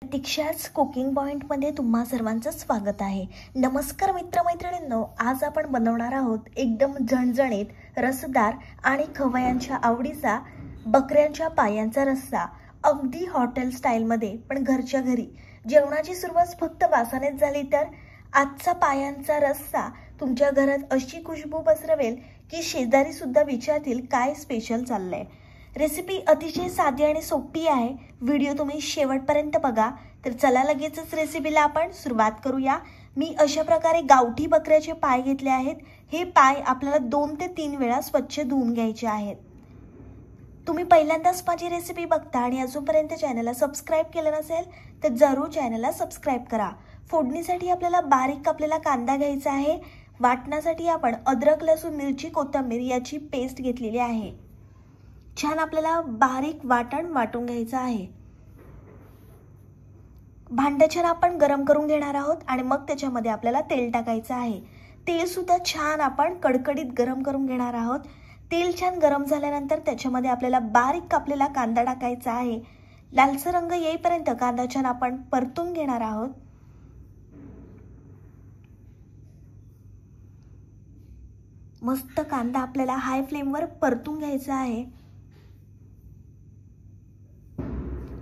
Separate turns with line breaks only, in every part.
प्रतीक्षाच cooking पॉइंटमध्ये तुम्हा सर्वांचं स्वागत आहे। नमस्कार मित्रमैत्रिणींनो, आज आपण बनवणार आहोत एकदम झणझणीत रसदार आणि खवय्यांच्या आवडीचा बकऱ्यांच्या पायांचा रस्सा। अगदी हॉटेल स्टाईलमध्ये पण घरच्या घरी। जेवणाची सुरुवात फक्त वासानेच झाली तर आजचा पायांचा रस्सा तुमच्या घरात अशी खुशबू पसरवेल की शेजारी सुद्धा विचारतील काय स्पेशल चाललंय। रेसिपी अतिशय साधी आणि सोपी आहे। व्हिडिओ तुम्ही शेवटपर्यंत बघा। तर चला लगेचच रेसिपीला आपण सुरुवात करूया। मी अशा प्रकारे गावठी बकऱ्याचे पाय घेतले आहेत। हे पाय आपल्याला 2 ते 3 वेळा स्वच्छ धुवून घ्यायचे आहेत। तुम्ही पहिल्यांदाच माझी रेसिपी बघता आणि अजूनपर्यंत चॅनलला सबस्क्राइब केलं नसेल तर जरूर चॅनलला सबस्क्राइब करा। फोडणीसाठी आपल्याला बारीक कापलेला कांदा घ्यायचा आहे। वाटण्यासाठी आपण अद्रक, लसूण, मिरची, कोथिंबीर याची पेस्ट घेतलेली आहे। छान आपल्याला बारीक वाटण वाटून घ्यायचं आहे। भांडं छान आपण गरम करून घेणार आहोत आणि मग त्याच्यामध्ये आपल्याला तेल टाकायचं आहे। तेल सुद्धा छान आपण कडकडीत गरम करून घेणार आहोत। तेल छान गरम झाल्यानंतर त्याच्यामध्ये आपल्याला बारीक कापलेला कांदा टाकायचा आहे। लालसर रंग येईपर्यंत कांदा छान आपण परतून घेणार आहोत। मस्त कांदा आपल्याला हाय फ्लेमवर परतून घ्यायचा आहे।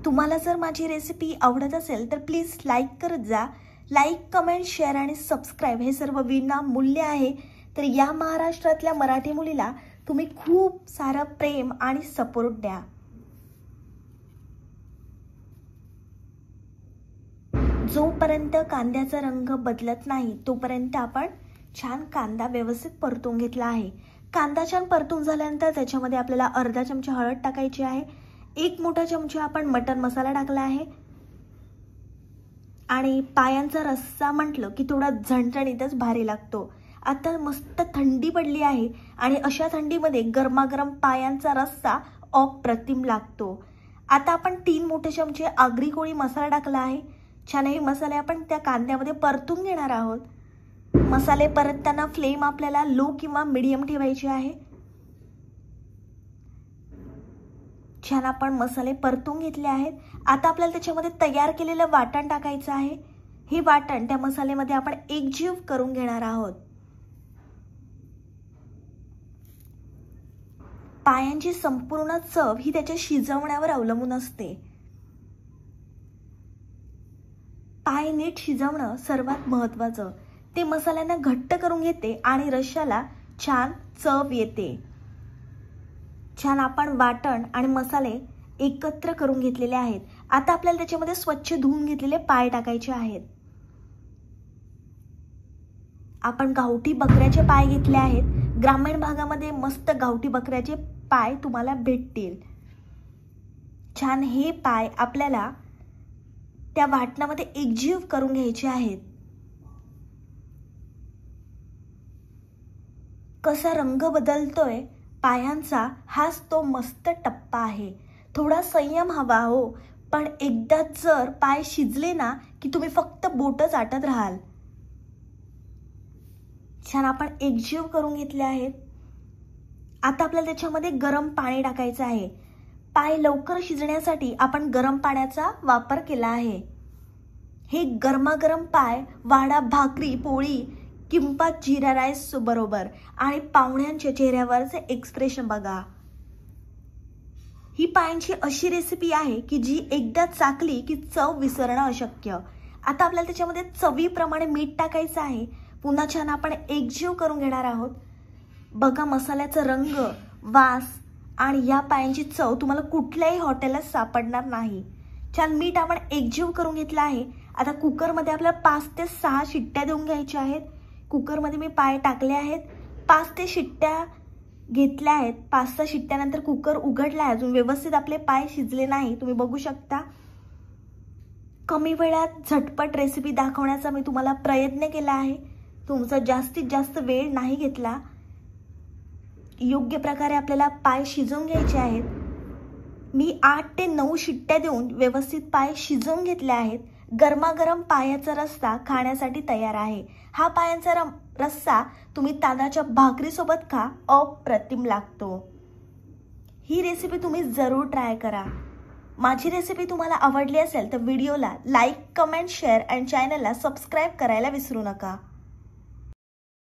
तुम्हाला जर माझी रेसिपी आवडत असेल तर प्लीज लाईक करत जा। लाईक, कमेंट, शेअर आणि सबस्क्राइब हे सर्व विनामूल्य आहे। तर या महाराष्ट्रातल्या मराठी मुलीला तुम्ही खूप सारं प्रेम आणि सपोर्ट द्या। जोपर्यंत कांद्याचा रंग बदलत नाही तोपर्यंत आपण छान कांदा व्यवस्थित परतून घेतला आहे। कांदा छान परतून झाल्यानंतर त्याच्यामध्ये आपल्याला अर्धा चमचा हळद टाकायची आहे। 1 मोठा चमचा आपण मटन मसाला टाकला आहे। आणि पायांचा रस्सा म्हटलं की थोडा झणझणीतच भारी लागतो। आता मस्त थंडी पडली आहे आणि अशा थंडीमध्ये गरमागरम पायांचा रस्सा अप्रतिम लागतो। आता आपण 3 मोठे चमचे आगरी कोळी मसाला टाकला आहे। छान हे मसाले आपण त्या कांद्यामध्ये परतून घेणार आहोत। मसाले परतताना फ्लेम आपल्याला लो किंवा मीडियम ठेवायची आहे। छान आपण मसाले परतून घेतले आहेत। आता आपल्याला त्याच्यामध्ये तयार केलेलं वाटण टाकायचं आहे। हे वाटण त्या मसाल्यामध्ये आपण एकजीव करून घेणार आहोत। पायांची संपूर्ण चव ही त्याच्या शिजवण्यावर अवलंबून असते। पाय नीट शिजवणं सर्वात महत्त्वाचं। ते मसाल्यांना घट्ट करून घेते आणि रश्श्याला छान चव येते। छान आपण वाटण आणि मसाले एकत्र करून घेतलेले आहेत। आता आपल्याला त्याच्यामध्ये स्वच्छ धुवून घेतलेले पाय टाकायचे आहेत। आपण गावठी बकऱ्याचे पाय घेतले आहेत। ग्रामीण भागामध्ये मस्त गावठी बकऱ्याचे पाय तुम्हाला भेटतील। छान हे पाय आपल्याला त्या वाटणामध्ये एकजीव करून घ्यायचे आहेत। कसा रंग बदलतोय पायांचा, हाच तो मस्त टप्पा आहे। थोडा संयम हवा हो, पण एकदा जर पाय शिजले ना की तुम्ही फक्त बोट चाटत राहाल। छान आपण एकजीव करून घेतले आहेत। आता आपल्याला त्याच्यामध्ये गरम पाणी टाकायचं आहे। पाय लवकर शिजण्यासाठी आपण गरम पाण्याचा वापर केला आहे। हे गरमागरम पाय वाडा भाकरी, पोळी किंवा जिरा राईस बरोबर आणि पाहुण्यांच्या चेहऱ्यावरचे एक्सप्रेशन बघा। ही पायांची अशी रेसिपी आहे की जी एकदा चाकली की चव विसरणं अशक्य। आता आपल्याला त्याच्यामध्ये चवीप्रमाणे मीठ टाकायचं आहे। पुन्हा छान आपण एकजीव करून घेणार आहोत। बघा मसाल्याचा रंग, वास आणि या पायांची चव तुम्हाला कुठल्याही हॉटेलात सापडणार नाही। छान मीठ आपण एकजीव करून घेतला आहे। आता कुकरमध्ये आपल्याला 5 ते 6 शिट्ट्या देऊन घ्यायच्या आहेत। कुकरमध्ये मी पाय टाकले आहेत। 5 ते शिट्ट्या घेतल्या आहेत। 5-6 शिट्ट्यानंतर कुकर उघडला आहे। अजून व्यवस्थित आपले पाय शिजले नाही, तुम्ही बघू शकता। कमी वेळात झटपट रेसिपी दाखवण्याचा मी तुम्हाला प्रयत्न केला आहे। तुमचा जास्तीत जास्त वेळ नाही घेतला। योग्य प्रकारे आपल्याला पाय शिजवून घ्यायचे आहेत। मी 8 ते 9 शिट्ट्या देऊन व्यवस्थित पाय शिजवून घेतले आहेत। गरमागरम पायाचा रस्सा खाण्यासाठी तयार आहे। हा पायांचा रस्सा तुम्ही तांदळाच्या भाकरीसोबत खा, अप्रतिम लागतो। ही रेसिपी तुम्ही जरूर ट्राय करा। माझी रेसिपी तुम्हाला आवडली असेल तर व्हिडिओला लाईक, कमेंट, शेअर आणि चॅनलला सबस्क्राईब करायला विसरू नका.